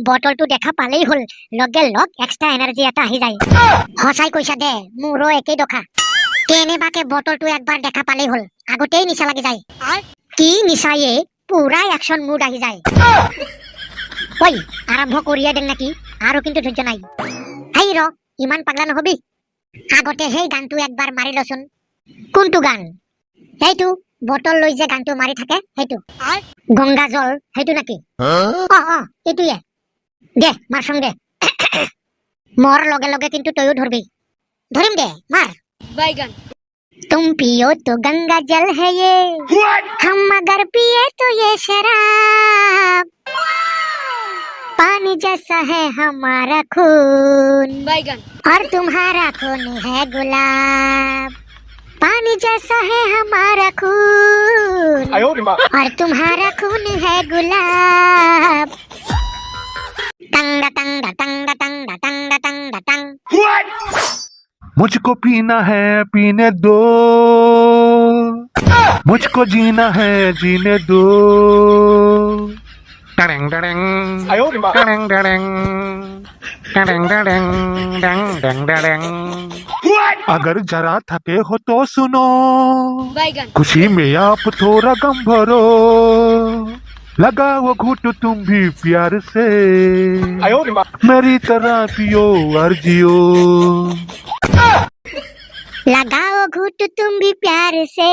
বটলটো দেখা পালেই হল লগে লগ এক্সট্ৰা এনাৰ্জি এটা আহি যায় সঁচাই কৈছা দে মোৰো একেই দখা কেনেবাকে বটলটো একবাৰ দেখা পালেই হল আগতেই নিচা লাগি যায় কি নিচায়ে পুৰা একশন মুড আহি যায় ঐ আৰম্ভ কৰিয়ে দেন নাকি আৰু কিন্তু ধৈৰ্য নাই হেই ৰ ইমান পাগলা নহবি আগতে সেই গানটো একবাৰ মাৰি লচোন কোনটো গান সেইটো বটল লৈ যে গানটো মাৰি থাকে সেইটো গংগা জল সেইটো নাকি এইটোয়ে দে মাৰচোন দে মোৰ লগে লগে কিন্তু তয়ো ধৰবি ধৰিম দে মাৰ बैगन तुम पियो तो गंगा जल है ये हम अगर पिए तो ये शराब पानी जैसा है हमारा खून बैगन और तुम्हारा खून है गुलाब पानी जैसा है हमारा खून और तुम्हारा खून है गुलाब टंगा टंगा टंगा टंगा टंगा टंगा टंग मुझको पीना है पीने दो मुझको जीना है जीने दो डरेंग डरेंग डरेंग डरेंग डरेंग डरेंग डंग डंग डरेंग अगर जरा थके हो तो सुनो बैगन खुशी में आप थोड़ा गम भरो लगाओ घूट तुम भी प्यार से मेरी तरह पियो और जियो लगाओ घूट तुम भी प्यार से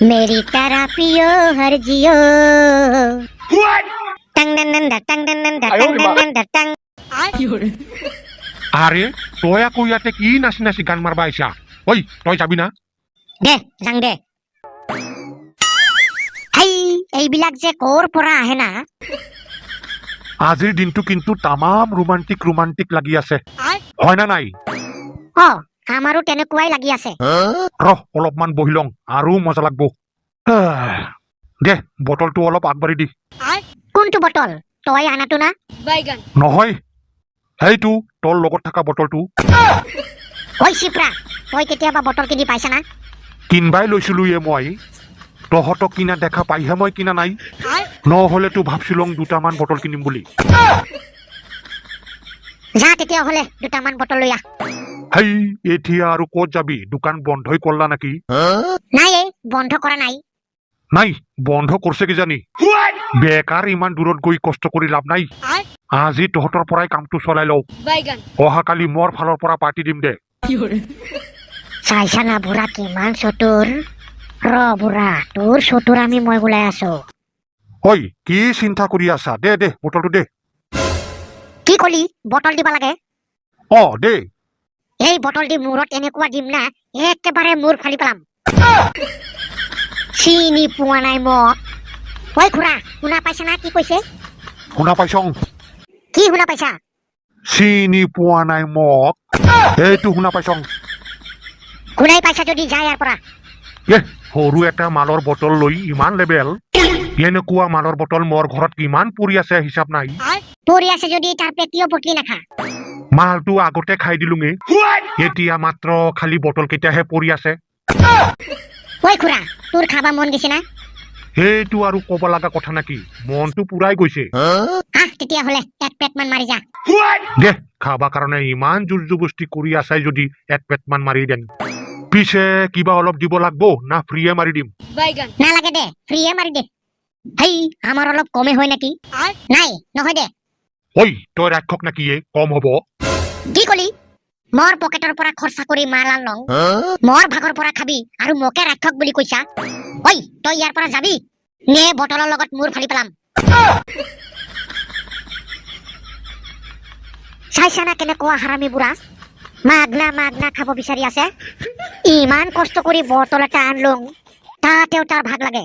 मेरी तरह पियो हर जियो टंग डन डन टंग डन डन टंग डन डन टंग আরে তই আকৌ ইয়াতে কি নাচি নাচি গান মাৰবা আহিছা ঐ তই যাবি না দে যাং দে হেই এইবিলাক যে কৰ পৰা আহে না আজিৰ দিনটো কিন্তু তামাম ৰোমান্টিক লাগি আছে হয় না নাই অ আমাৰো তেনেকুৱাই লাগি আছে ৰহ অলপমান বহি লওঁ আৰু মজা লাগব দে বটলটো অলপ আগবাঢ়ি দি কোনটো বটল তই আনাটো না बैगन নহয় সেইটো তোৰ লগত থকা বটলটো ঐ চিপ্ৰা তই কেতিয়াবা বটল কিনি পাইছা না কিনবাই লৈছিলো মই তহঁতক কিনা দেখা পাইহে মই কিনা নাই নহ'লেতো ভাবছিলং দুটামান বটল কিনিম বুলি যা তেতিয়াহ'লে দুটামান বটল লৈ আহ হেই এতিয়া আৰু ক'ত যাবি দোকান বন্ধই কৰলা নেকি নাই বন্ধ কৰা নাই নাই বন্ধ কৰিছে কিজানি বেকাৰ ইমান দূৰত গৈ কষ্ট কৰি লাভ নাই আজি তহঁতৰ পৰাই কামটো চলাই লওঁ बैगन অহাকালি মোৰ ফালৰ পৰা পাৰ্টি দিম দে চাইছা না বুঢ়া কিমান চতুৰ ৰ বুঢ়া তোৰ চতুৰ আমি মই ওলাই আছো ঐ কি চিন্তা কৰি আছা দে দে বটলটো দে কি কলি বটল দিব লাগে অ দে এই বটল দি মূৰত এনেকুৱা দিম না একেবাৰে মূৰ ফালি পেলাম চিনি পোৱা নাই মোক ঐ খুৰা শুনা পাইছা না কি কৈছে শুনা পাইছং কি শুনা পাইছা চিনি পোৱা নাই মোক এইটো শুনা পাইছং শুনাই পাইছা যদি যায় ইয়াৰ পৰা সৰু এটা মালৰ বটল লৈ ইমান লেবেল এনেকুৱা মালৰ বটল মোৰ ঘৰত কিমান পৰি আছে হিচাপ নাই পৰি আছে যদি তাৰ পেটিও পটলি নাখা মালটো আগতে খাই দিলোঙে এতিয়া মাত্ৰ খালি বটল কেইটাহে পৰি আছে ঐ খুৰা তোৰ খাবা মন গৈছে না সেইটো আৰু ক'ব লগা কথা নেকি মনটো পুৰাই গৈছে আহ তেতিয়াহ'লে এক পেট মান মাৰি যা দে খাবা কাৰণে ইমান জোৰ জবস্তি কৰি আছাই যদি এক পেট মান মাৰি দেন পিছে কিবা অলপ দিব লাগব না ফ্ৰীয়ে মাৰি দিম बैगन নালাগে দে ফ্ৰীয়ে মাৰি দে হেই আমাৰ অলপ কমে হয় নেকি নাই নহয় দে ঐ তই ৰাক্ষক নেকি কম হ'ব কি কলি মোৰ পকেটৰ পৰা খৰচা কৰি মাল আনলং মোৰ ভাগৰ পৰা খাবি আৰু মোকে ৰাক্ষক বুলি কৈছা ঐ তই ইয়াৰ পৰা যাবি নে বটলৰ লগত মূৰ ফালি পেলাম চাইছা না কেনেকুৱা হাৰামি বুঢ়া মাগনা খাব বিচাৰি আছে ইমান কষ্ট কৰি বটল এটা আনলং তাতেও তাৰ ভাগ লাগে